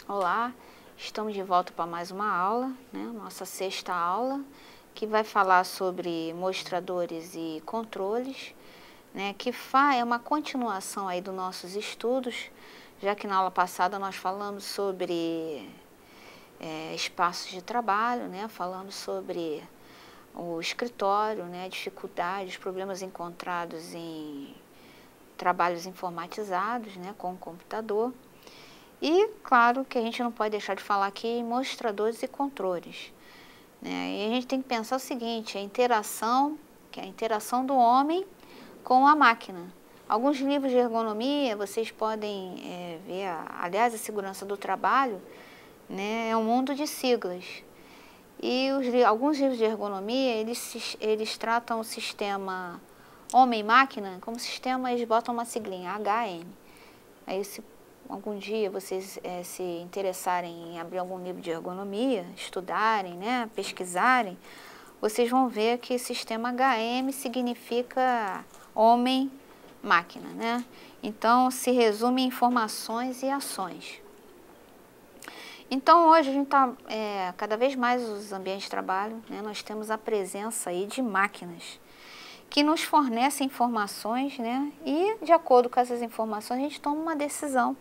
Olá, estamos de volta para mais uma aula, né? Nossa sexta aula, que vai falar sobre mostradores e controles, né? É uma continuação aí dos nossos estudos, já que na aula passada nós falamos sobre espaços de trabalho, né? Falamos sobre o escritório, né? Dificuldades, problemas encontrados em trabalhos informatizados, né? Com o computador. E, claro, que a gente não pode deixar de falar aqui em mostradores e controles, né? E a gente tem que pensar o seguinte, que é a interação do homem com a máquina. Alguns livros de ergonomia, vocês podem ver, aliás, a segurança do trabalho, né, é um mundo de siglas. E alguns livros de ergonomia, eles tratam o sistema homem-máquina como sistema, eles botam uma siglinha, HM. Aí, se algum dia vocês se interessarem em abrir algum livro de ergonomia, estudarem, né, pesquisarem, vocês vão ver que sistema HM significa homem-máquina, né? Então, se resume em informações e ações. Então, hoje a gente está, cada vez mais os ambientes de trabalho, né, nós temos a presença aí de máquinas que nos fornecem informações, né, e de acordo com essas informações a gente toma uma decisão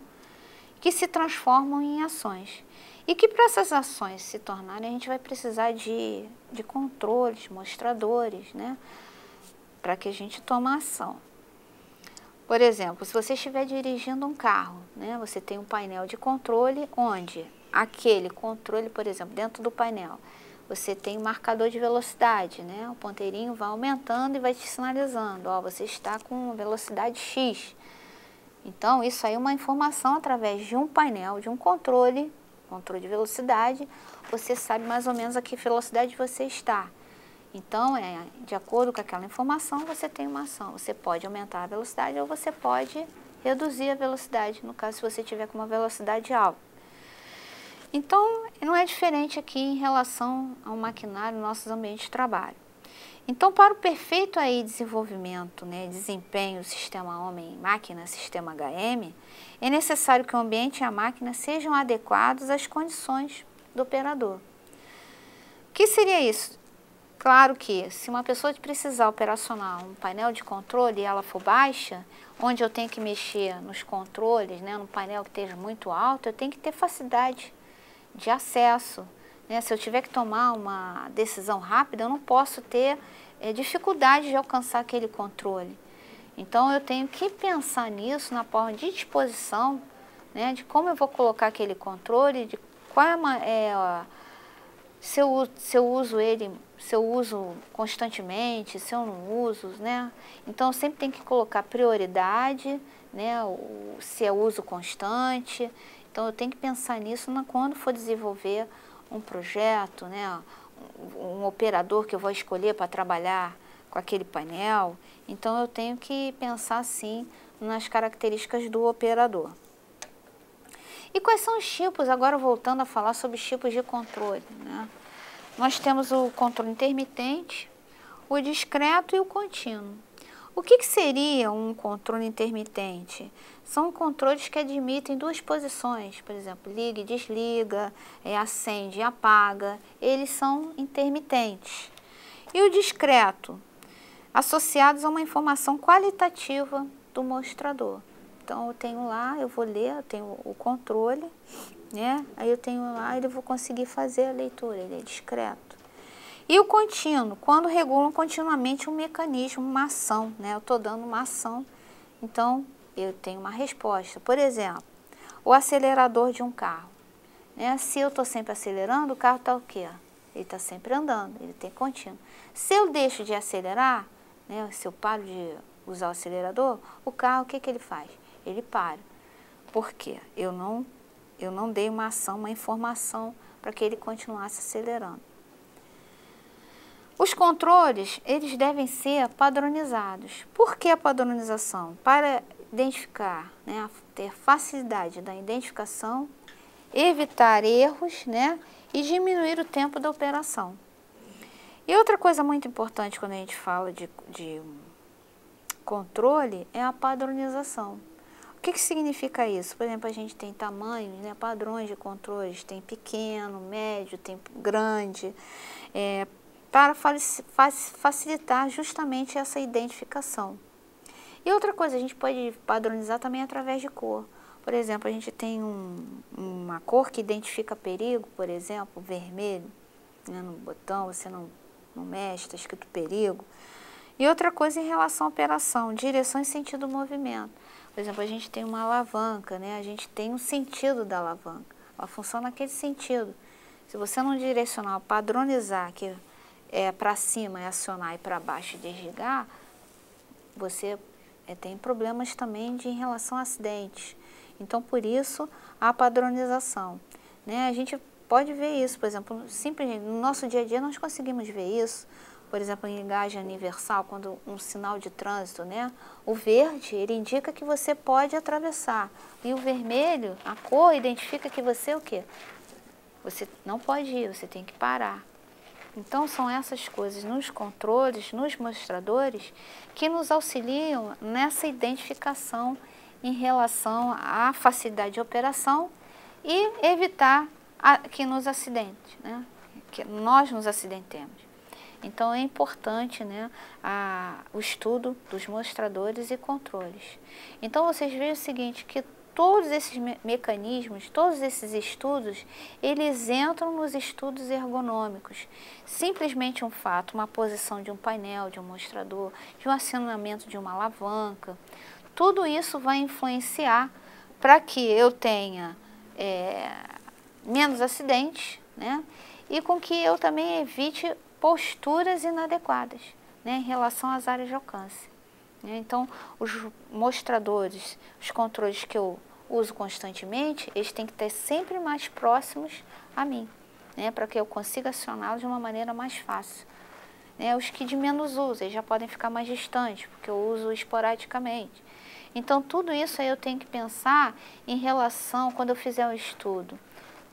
que se transformam em ações. E que para essas ações se tornarem, a gente vai precisar de controles, mostradores, né, para que a gente tome ação. Por exemplo, se você estiver dirigindo um carro, né, você tem um painel de controle onde aquele controle, por exemplo, dentro do painel, você tem um marcador de velocidade, né, o ponteirinho vai aumentando e vai te sinalizando, ó, você está com velocidade X. Então, isso aí é uma informação através de um painel, de um controle de velocidade, você sabe mais ou menos a que velocidade você está. Então, de acordo com aquela informação, você tem uma ação. Você pode aumentar a velocidade ou você pode reduzir a velocidade, no caso, se você tiver com uma velocidade alta. Então, não é diferente aqui em relação ao maquinário, nossos ambientes de trabalho. Então, para o perfeito aí desenvolvimento, né, desempenho do sistema homem-máquina, sistema HM, é necessário que o ambiente e a máquina sejam adequados às condições do operador. O que seria isso? Claro que, se uma pessoa precisar operacionar um painel de controle e ela for baixa, onde eu tenho que mexer nos controles, né, no painel que esteja muito alto, eu tenho que ter facilidade de acesso. Se eu tiver que tomar uma decisão rápida, eu não posso ter dificuldade de alcançar aquele controle. Então, eu tenho que pensar nisso na forma de disposição, né, de como eu vou colocar aquele controle, de qual se eu uso constantemente, se eu não uso, né? Então, eu sempre tenho que colocar prioridade, né, se é uso constante. Então, eu tenho que pensar nisso quando for desenvolver um projeto, né, um operador que eu vou escolher para trabalhar com aquele painel. Então, eu tenho que pensar, sim, nas características do operador. E quais são os tipos, agora voltando a falar sobre os tipos de controle, né? Nós temos o controle intermitente, o discreto e o contínuo. O que seria um controle intermitente? São controles que admitem duas posições, por exemplo, liga e desliga, acende e apaga, eles são intermitentes. E o discreto? Associados a uma informação qualitativa do mostrador. Então, eu tenho lá, eu vou ler, eu tenho o controle, né? Aí eu tenho lá, eu vou conseguir fazer a leitura, ele é discreto. E o contínuo, quando regulam continuamente um mecanismo, uma ação, né? Eu estou dando uma ação, então eu tenho uma resposta. Por exemplo, o acelerador de um carro, né? Se eu estou sempre acelerando, o carro está o quê? Ele está sempre andando, ele tem contínuo. Se eu deixo de acelerar, né? Se eu paro de usar o acelerador, o carro, o que ele faz? Ele para. Por quê? Eu não dei uma ação, uma informação para que ele continuasse acelerando. Os controles, eles devem ser padronizados. Por que a padronização? Para identificar, né, ter facilidade da identificação, evitar erros, né, e diminuir o tempo da operação. E outra coisa muito importante quando a gente fala de controle é a padronização. O que significa isso? Por exemplo, a gente tem tamanhos, né, padrões de controles, tem pequeno, médio, tem grande, para facilitar justamente essa identificação. E outra coisa, a gente pode padronizar também através de cor. Por exemplo, a gente tem uma cor que identifica perigo, por exemplo, vermelho, né, no botão, você não mexe, está escrito perigo. E outra coisa em relação à operação, direção e sentido do movimento. Por exemplo, a gente tem uma alavanca, né? A gente tem um sentido da alavanca. Ela funciona naquele sentido. Se você não direcionar, padronizar, que é para cima é acionar e para baixo é desligar, você tem problemas também em relação a acidentes. Então, por isso, a padronização. Né? A gente pode ver isso, por exemplo, simplesmente no nosso dia a dia nós conseguimos ver isso. Por exemplo, em engagem universal, quando um sinal de trânsito, né? O verde, ele indica que você pode atravessar. E o vermelho, a cor, identifica que você o quê? Você não pode ir, você tem que parar. Então, são essas coisas nos controles, nos mostradores, que nos auxiliam nessa identificação em relação à facilidade de operação e evitar que nos acidente, né? Que nós nos acidentemos. Então, é importante, né, o estudo dos mostradores e controles. Então, vocês veem o seguinte, que todos esses mecanismos, todos esses estudos, eles entram nos estudos ergonômicos. Simplesmente um fato, uma posição de um painel, de um mostrador, de um acionamento de uma alavanca, tudo isso vai influenciar para que eu tenha menos acidentes, né, e com que eu também evite posturas inadequadas, né, em relação às áreas de alcance. Então, os mostradores, os controles que eu uso constantemente, eles têm que estar sempre mais próximos a mim, né, para que eu consiga acioná-los de uma maneira mais fácil. Os que de menos uso, eles já podem ficar mais distantes, porque eu uso esporadicamente. Então, tudo isso aí eu tenho que pensar em relação, quando eu fizer o estudo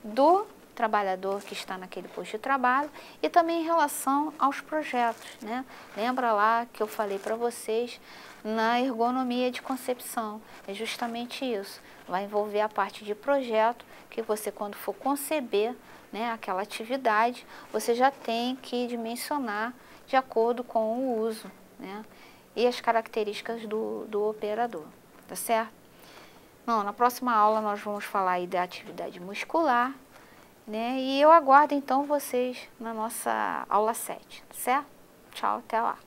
do trabalhador que está naquele posto de trabalho e também em relação aos projetos, né? Lembra lá que eu falei para vocês na ergonomia de concepção, é justamente isso, vai envolver a parte de projeto, que você quando for conceber, né, aquela atividade, você já tem que dimensionar de acordo com o uso, né, e as características do operador, tá certo? Não, na próxima aula nós vamos falar aí da atividade muscular, né? E eu aguardo então vocês na nossa aula 7, certo? Tchau, até lá.